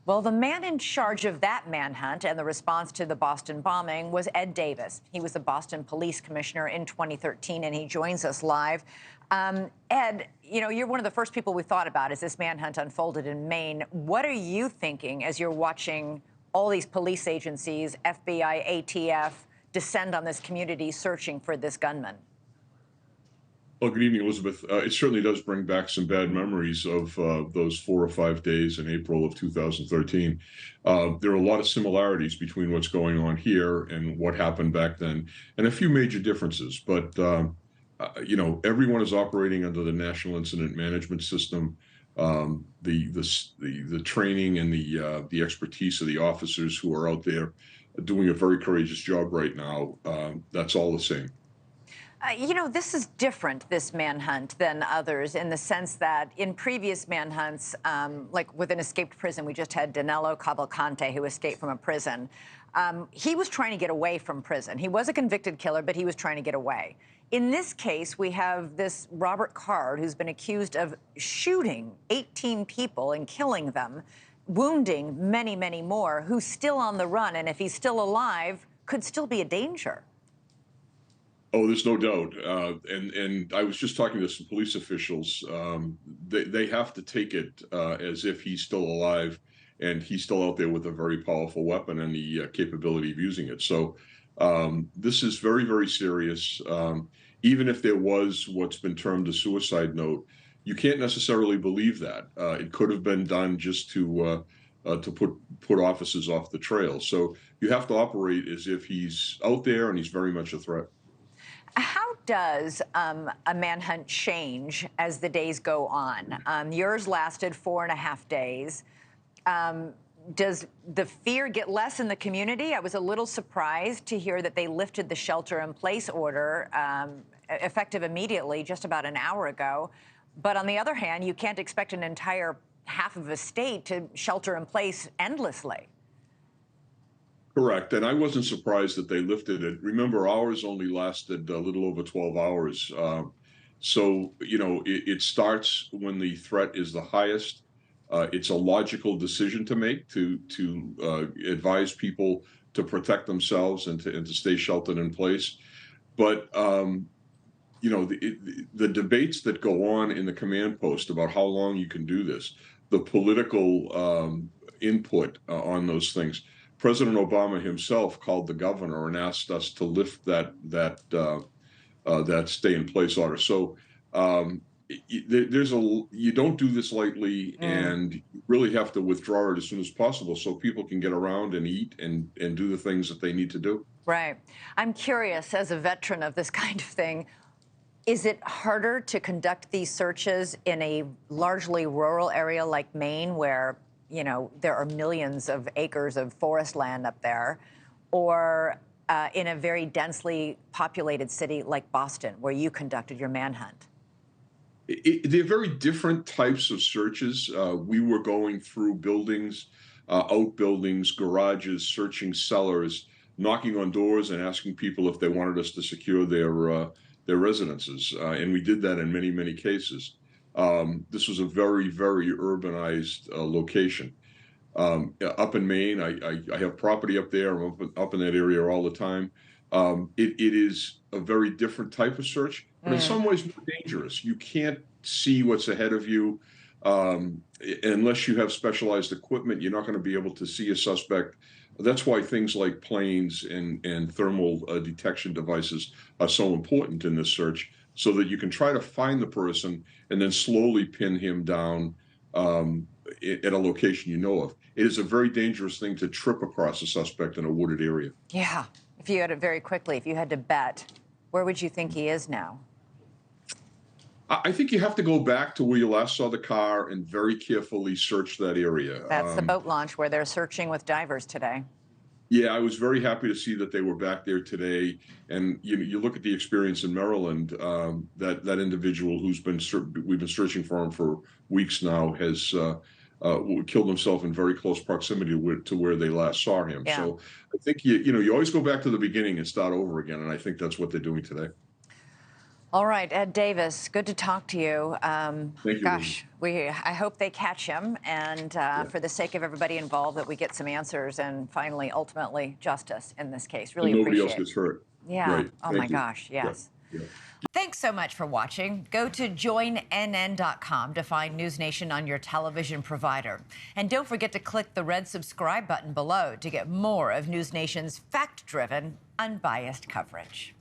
Well, the man in charge of that manhunt and the response to the Boston bombing was Ed Davis. He was the Boston police commissioner in 2013, and he joins us live. Ed, you're one of the first people we thought about as this manhunt unfolded in Maine. What are you thinking as you're watching all these police agencies, FBI, ATF, descend on this community searching for this gunman? Well, good evening, Elizabeth. It certainly does bring back some bad memories of those 4 or 5 days in April of 2013. There are a lot of similarities between what's going on here and what happened back then, and a few major differences. But everyone is operating under the National Incident Management System. The training and the expertise of the officers who are out there doing a very courageous job right now. That's all the same. This is different, this manhunt, than others in the sense that in previous manhunts, like with an escaped prison, we just had Danilo Cavalcante, who escaped from a prison. He was trying to get away from prison. He was a convicted killer, but he was trying to get away. In this case, we have this Robert Card, who's been accused of shooting 18 people and killing them, wounding many, many more, who's still on the run. And if he's still alive, could still be a danger. Oh, there's no doubt. And I was just talking to some police officials. They have to take it as if he's still alive and he's still out there with a very powerful weapon and the capability of using it. So this is very, very serious. Even if there was what's been termed a suicide note, you can't necessarily believe that. It could have been done just to put officers off the trail. So you have to operate as if he's out there and he's very much a threat. How does a manhunt change as the days go on? Yours lasted 4.5 days. Does the fear get less in the community? I was a little surprised to hear that they lifted the shelter-in-place order effective immediately, just about an hour ago. But on the other hand, you can't expect an entire half of a state to shelter in place endlessly. Correct. And I wasn't surprised that they lifted it. Remember, ours only lasted a little over 12 hours. So, it starts when the threat is the highest. It's a logical decision to make to advise people to protect themselves and to stay sheltered in place. But, the debates that go on in the command post about how long you can do this, the political input on those things. President Obama himself called the governor and asked us to lift that stay-in-place order. So you don't do this lightly, and you really have to withdraw it as soon as possible so people can get around and eat and do the things that they need to do. Right. I'm curious, as a veteran of this kind of thing, is it harder to conduct these searches in a largely rural area like Maine, where there are millions of acres of forest land up there, or in a very densely populated city like Boston, where you conducted your manhunt? They're very different types of searches. We were going through buildings, outbuildings, garages, searching cellars, knocking on doors and asking people if they wanted us to secure their residences. And we did that in many, many cases. This was a very, very urbanized location. Up in Maine, I have property up there. I'm up in that area all the time. It is a very different type of search, but in some ways more dangerous. You can't see what's ahead of you. Unless you have specialized equipment, you're not going to be able to see a suspect. That's why things like planes and thermal detection devices are so important in this search, so that you can try to find the person and then slowly pin him down at a location you know of. It is a very dangerous thing to trip across a suspect in a wooded area. Yeah. If you had it very quickly, if you had to bet, where would you think he is now? I think you have to go back to where you last saw the car and very carefully search that area. That's the boat launch where they're searching with divers today. Yeah, I was very happy to see that they were back there today. And you look at the experience in Maryland. That individual we've been searching for him for weeks now has killed himself in very close proximity to where they last saw him. Yeah. So I think you always go back to the beginning and start over again, and I think that's what they're doing today. All right, Ed Davis, good to talk to you. Thank you. Gosh, I hope they catch him, and Yeah. for the sake of everybody involved, that we get some answers and finally, ultimately, justice in this case. And Really nobody else appreciate it. gets hurt. Yeah. Right. Oh my Thank you. gosh. Yeah. Yes. Yeah. Thanks so much for watching. Go to joinnn.com to find NewsNation on your television provider. And don't forget to click the red subscribe button below to get more of NewsNation's fact-driven, unbiased coverage.